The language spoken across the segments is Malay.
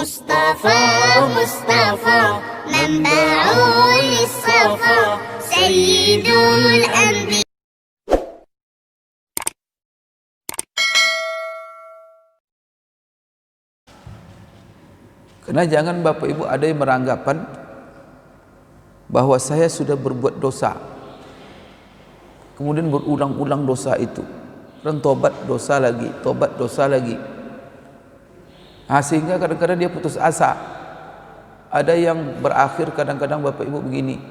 مصطفى مصطفى منبع للصفا سيد الأنبياء. Karena jangan Bapak Ibu ada yang beranggapan bahwa saya sudah berbuat dosa, kemudian berulang-ulang dosa itu, dan tobat dosa lagi, tobat dosa lagi. Sehingga kadang-kadang dia putus asa. Ada yang berakhir kadang-kadang Bapak Ibu begini,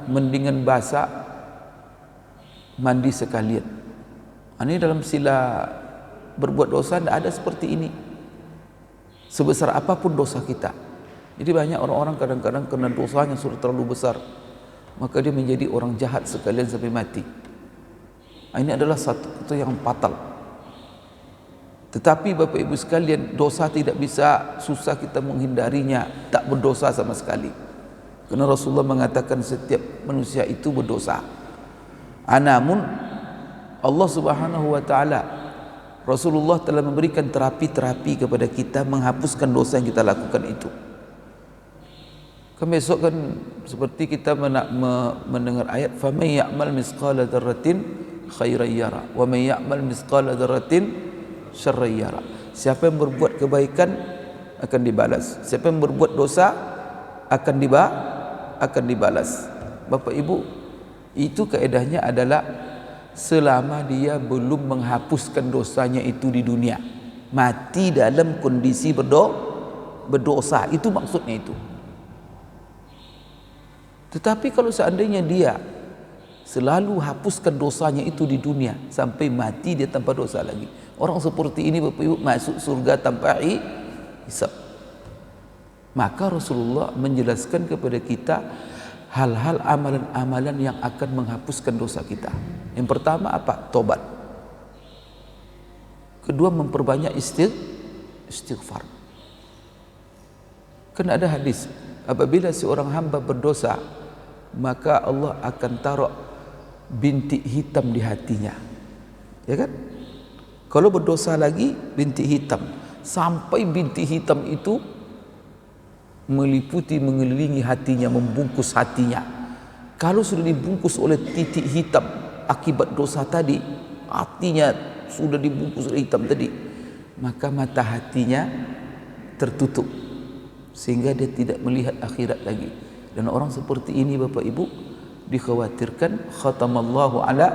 mendingan basah mandi sekalian. Ini dalam sila berbuat dosa tidak ada seperti ini. Sebesar apapun dosa kita. Jadi banyak orang-orang kadang-kadang karena dosanya sudah terlalu besar, maka dia menjadi orang jahat sekalian sampai mati. Ini adalah satu yang fatal. Tetapi Bapak Ibu sekalian, dosa tidak bisa susah kita menghindarinya, tak berdosa sama sekali. Karena Rasulullah mengatakan setiap manusia itu berdosa. Namun Allah Subhanahu wa taala, Rasulullah telah memberikan terapi-terapi kepada kita menghapuskan dosa yang kita lakukan itu. Kan besok kan seperti kita mendengar ayat faman ya'mal misqala dzarratin khairan yara wa man ya'mal misqala dzarratin syarran yara. Siapa yang berbuat kebaikan akan dibalas, siapa yang berbuat dosa akan dibalas. Bapak Ibu, itu kaedahnya adalah selama dia belum menghapuskan dosanya itu di dunia, mati dalam kondisi berdosa, itu maksudnya itu. Tetapi kalau seandainya dia selalu hapuskan dosanya itu di dunia sampai mati dia tanpa dosa lagi, orang seperti ini Bapak Ibu masuk surga tanpa hisab. Maka Rasulullah menjelaskan kepada kita hal-hal amalan-amalan yang akan menghapuskan dosa kita. Yang pertama apa? Tobat. Kedua, memperbanyak istighfar. Karena ada hadis, apabila seorang hamba berdosa, maka Allah akan taruh bintik hitam di hatinya. Ya kan? Kalau berdosa lagi, bintik hitam. Sampai bintik hitam itu mengelilingi hatinya, membungkus hatinya. Kalau sudah dibungkus oleh titik hitam akibat dosa tadi, hatinya sudah dibungkus oleh hitam tadi, maka mata hatinya tertutup sehingga dia tidak melihat akhirat lagi. Dan orang seperti ini Bapak Ibu dikhawatirkan khatamallahu ala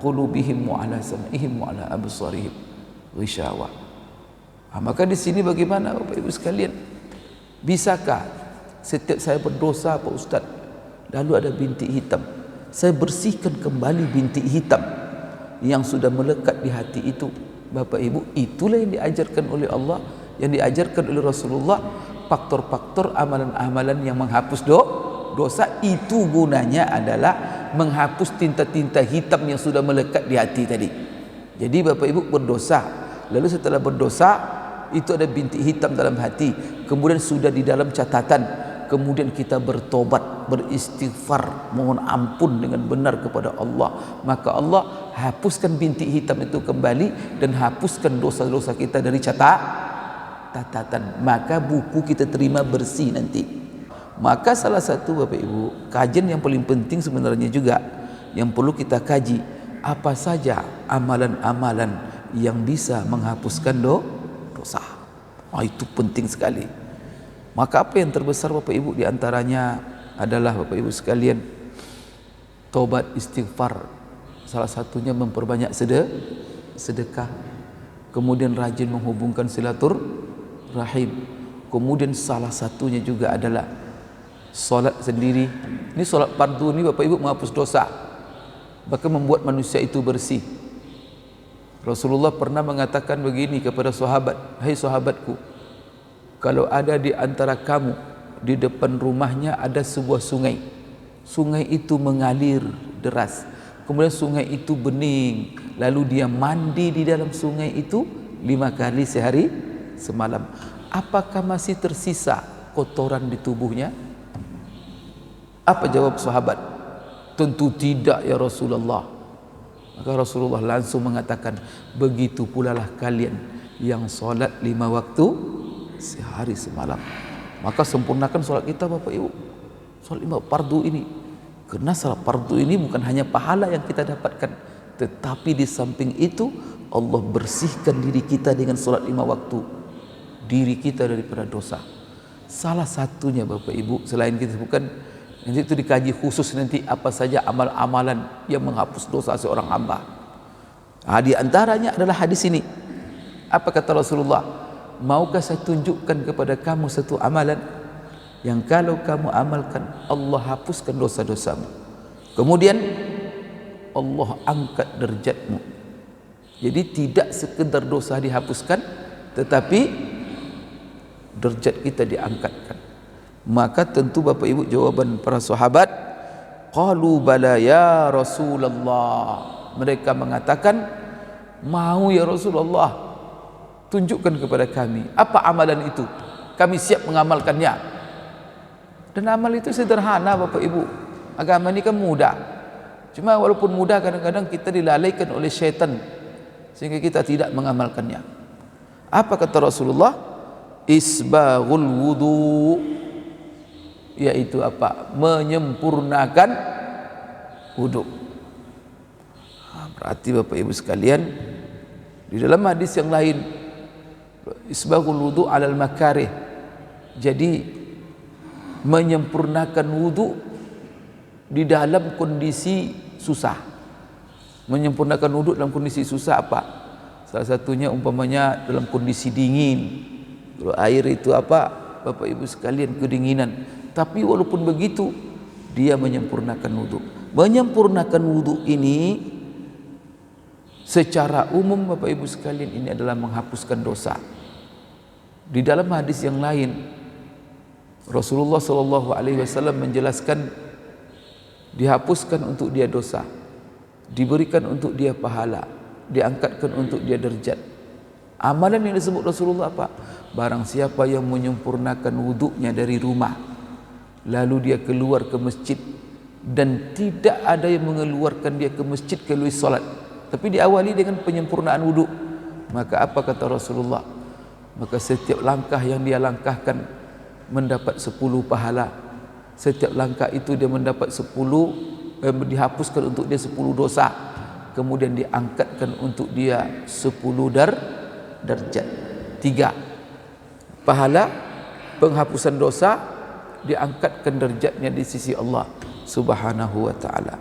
qulubihim wa ala sam'ihim wa ala absarihim ghishawa. Maka di sini bagaimana Bapak Ibu sekalian? Bisakah setiap saya berdosa Pak Ustaz, lalu ada bintik hitam, saya bersihkan kembali bintik hitam yang sudah melekat di hati itu? Bapak Ibu, itulah yang diajarkan oleh Allah, yang diajarkan oleh Rasulullah. Faktor-faktor amalan-amalan yang menghapus dosa itu gunanya adalah menghapus tinta-tinta hitam yang sudah melekat di hati tadi. Jadi Bapak Ibu berdosa, lalu setelah berdosa itu ada bintik hitam dalam hati, kemudian sudah di dalam catatan, kemudian kita bertobat, beristighfar, mohon ampun dengan benar kepada Allah, maka Allah hapuskan bintik hitam itu kembali dan hapuskan dosa-dosa kita dari catatan, maka buku kita terima bersih nanti. Maka salah satu Bapak Ibu kajian yang paling penting sebenarnya juga yang perlu kita kaji, apa saja amalan-amalan yang bisa menghapuskan dosa. Itu penting sekali. Maka apa yang terbesar Bapak Ibu diantaranya adalah Bapak Ibu sekalian taubat, istighfar. Salah satunya memperbanyak sedekah, kemudian rajin menghubungkan silaturahim, kemudian salah satunya juga adalah solat sendiri. Ini solat fardu ini Bapak Ibu menghapus dosa, bahkan membuat manusia itu bersih. Rasulullah pernah mengatakan begini kepada sahabat, hai sahabatku, kalau ada di antara kamu di depan rumahnya ada sebuah sungai, sungai itu mengalir deras, kemudian sungai itu bening, lalu dia mandi di dalam sungai itu 5 kali sehari semalam, apakah masih tersisa kotoran di tubuhnya? Apa jawab sahabat? Tentu tidak ya Rasulullah. Maka Rasulullah langsung mengatakan, begitu pula lah kalian yang solat 5 waktu sehari semalam. Maka sempurnakan solat kita Bapak Ibu, solat 5 fardu ini. Karena solat fardu ini bukan hanya pahala yang kita dapatkan, tetapi di samping itu Allah bersihkan diri kita dengan solat 5 waktu, diri kita daripada dosa. Salah satunya Bapak Ibu, selain kita bukan nanti itu dikaji khusus nanti apa saja amal-amalan yang menghapus dosa seorang hamba. Di antaranya adalah hadis ini. Apa kata Rasulullah? Maukah saya tunjukkan kepada kamu satu amalan yang kalau kamu amalkan Allah hapuskan dosa-dosamu, kemudian Allah angkat derajatmu. Jadi tidak sekedar dosa dihapuskan, tetapi derajat kita diangkatkan. Maka tentu Bapak Ibu jawaban para sahabat, qalu bala ya Rasulullah. Mereka mengatakan, mau ya Rasulullah, tunjukkan kepada kami apa amalan itu, kami siap mengamalkannya. Dan amal itu sederhana Bapak Ibu, agama ini kan mudah. Cuma walaupun mudah, kadang-kadang kita dilalaikan oleh syaitan sehingga kita tidak mengamalkannya. Apa kata Rasulullah? Isbaghul wudu, yaitu apa? Menyempurnakan wudu. Berarti Bapak Ibu sekalian, di dalam hadis yang lain, isbaghul wudu alal makarih, jadi menyempurnakan wudu di dalam kondisi susah. Menyempurnakan wudu dalam kondisi susah apa? Salah satunya umpamanya dalam kondisi dingin. Kalau air itu apa? Bapak Ibu sekalian, kedinginan. Tapi walaupun begitu, dia menyempurnakan wudu. Menyempurnakan wudu ini secara umum Bapak Ibu sekalian ini adalah menghapuskan dosa. Di dalam hadis yang lain, Rasulullah SAW menjelaskan dihapuskan untuk dia dosa, diberikan untuk dia pahala, diangkatkan untuk dia derajat. Amalan yang disebut Rasulullah apa? Barang siapa yang menyempurnakan wudunya dari rumah, lalu dia keluar ke masjid, dan tidak ada yang mengeluarkan dia ke masjid kecuali salat, tapi diawali dengan penyempurnaan wudu, maka apa kata Rasulullah? Maka setiap langkah yang dia langkahkan mendapat 10 pahala. Setiap langkah itu dia mendapat 10, dihapuskan untuk dia 10 dosa, kemudian diangkatkan untuk dia 10 darjat. 3 pahala penghapusan dosa, diangkatkan derajatnya di sisi Allah Subhanahu wa taala.